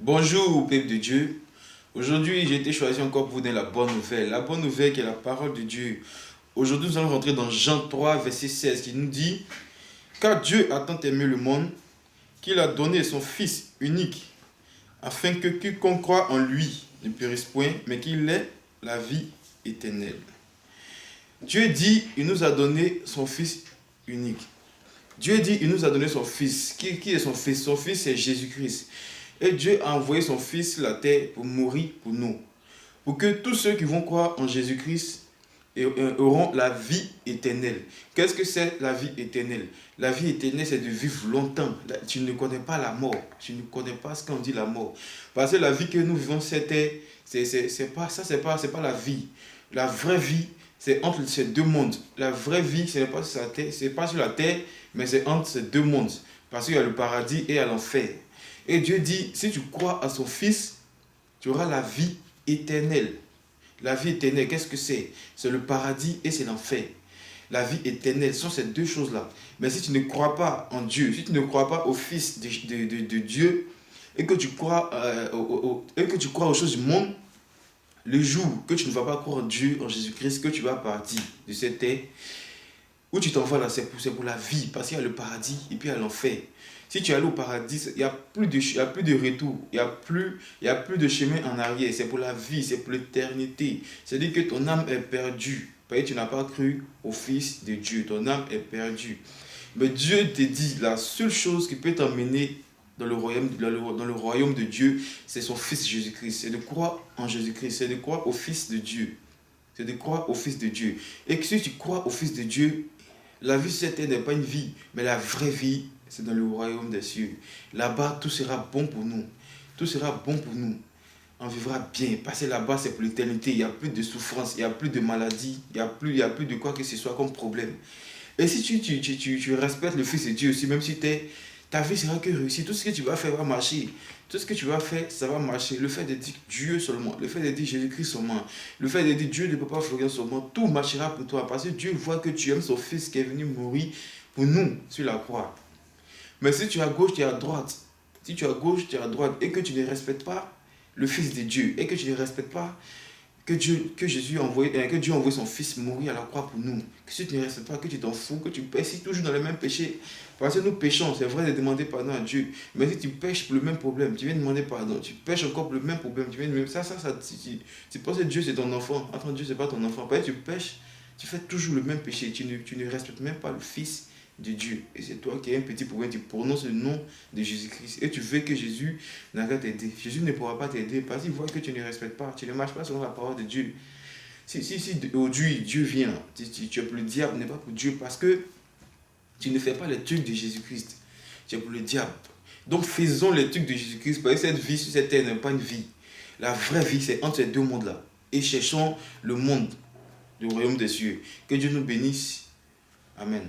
Bonjour, peuple de Dieu. Aujourd'hui, j'ai été choisi encore pour vous donner la bonne nouvelle. La bonne nouvelle qui est la parole de Dieu. Aujourd'hui, nous allons rentrer dans Jean 3, verset 16, qui nous dit: Car Dieu a tant aimé le monde qu'il a donné son Fils unique, afin que quiconque croit en lui ne périsse point, mais qu'il ait la vie éternelle. Dieu dit, il nous a donné son Fils unique. Dieu dit, il nous a donné son Fils. Qui est son Fils? Son Fils, c'est Jésus-Christ. Et Dieu a envoyé son Fils sur la terre pour mourir pour nous. Pour que tous ceux qui vont croire en Jésus-Christ auront la vie éternelle. Qu'est-ce que c'est la vie éternelle? La vie éternelle, c'est de vivre longtemps. Tu ne connais pas la mort. Tu ne connais pas ce qu'on dit la mort. Parce que la vie que nous vivons, c'est pas la vie. La vraie vie, c'est entre ces deux mondes. La vraie vie, ce n'est pas sur la terre, c'est pas sur la terre, mais c'est entre ces deux mondes. Parce qu'il y a le paradis et il y a l'enfer. Et Dieu dit, si tu crois à son Fils, tu auras la vie éternelle. La vie éternelle, qu'est-ce que c'est? C'est le paradis et c'est l'enfer. La vie éternelle, ce sont ces deux choses-là. Mais si tu ne crois pas en Dieu, si tu ne crois pas au Fils de Dieu, et que tu crois aux choses du monde, le jour que tu ne vas pas croire en Dieu, en Jésus-Christ, que tu vas partir de cette terre, où tu t'en vas là, c'est pour la vie, parce qu'il y a le paradis et puis il y a l'enfer. Si tu es allé au paradis, il n'y a plus de retour, il n'y a plus de chemin en arrière. C'est pour la vie, c'est pour l'éternité. C'est-à-dire que ton âme est perdue. Parce que tu n'as pas cru au Fils de Dieu. Ton âme est perdue. Mais Dieu te dit, la seule chose qui peut t'emmener dans le royaume de Dieu, c'est son Fils Jésus-Christ. C'est de croire en Jésus-Christ. C'est de croire au Fils de Dieu. C'est de croire au Fils de Dieu. Et que si tu crois au Fils de Dieu, la vie sur cette terre n'est pas une vie, mais la vraie vie, c'est dans le royaume des cieux. Là-bas, tout sera bon pour nous. Tout sera bon pour nous. On vivra bien. Passer là-bas, c'est pour l'éternité. Il n'y a plus de souffrance, il n'y a plus de maladie, il n'y a plus de quoi que ce soit comme problème. Et si tu respectes le Fils de Dieu aussi, même si ta vie sera que réussie, tout ce que tu vas faire va marcher. Tout ce que tu vas faire, ça va marcher. Le fait de dire Dieu seulement, le fait de dire Jésus-Christ seulement, le fait de dire Dieu ne peut pas Florian seulement, tout marchera pour toi. Parce que Dieu voit que tu aimes son Fils qui est venu mourir pour nous sur la croix. Mais si tu es à gauche, tu es à droite. Si tu es à gauche, tu es à droite. Et que tu ne respectes pas le Fils de Dieu. Et que tu ne respectes pas que Dieu a envoyé son Fils mourir à la croix pour nous. Que si tu ne respectes pas, que tu t'en fous, que tu pèches toujours dans le même péché. Parce que nous péchons, c'est vrai de demander pardon à Dieu. Mais si tu pèches pour le même problème, tu viens demander pardon. Tu pèches encore pour le même problème. Tu penses que Dieu c'est ton enfant. Attends, Dieu c'est pas ton enfant. Parce que tu pèches, tu fais toujours le même péché. Tu ne respectes même pas le Fils de Dieu. Et c'est toi qui as un petit problème, tu prononces le nom de Jésus-Christ. Et tu veux que Jésus n'arrête t'aider. Jésus ne pourra pas t'aider parce qu'il voit que tu ne respectes pas, tu ne marches pas selon la parole de Dieu. Si aujourd'hui Dieu vient, tu es pour le diable, n'est pas pour Dieu parce que tu ne fais pas les trucs de Jésus-Christ. Tu es pour le diable. Donc faisons les trucs de Jésus-Christ parce que cette vie sur cette terre n'est pas une vie. La vraie vie, c'est entre ces deux mondes-là. Et cherchons le monde, le royaume des cieux. Que Dieu nous bénisse. Amen.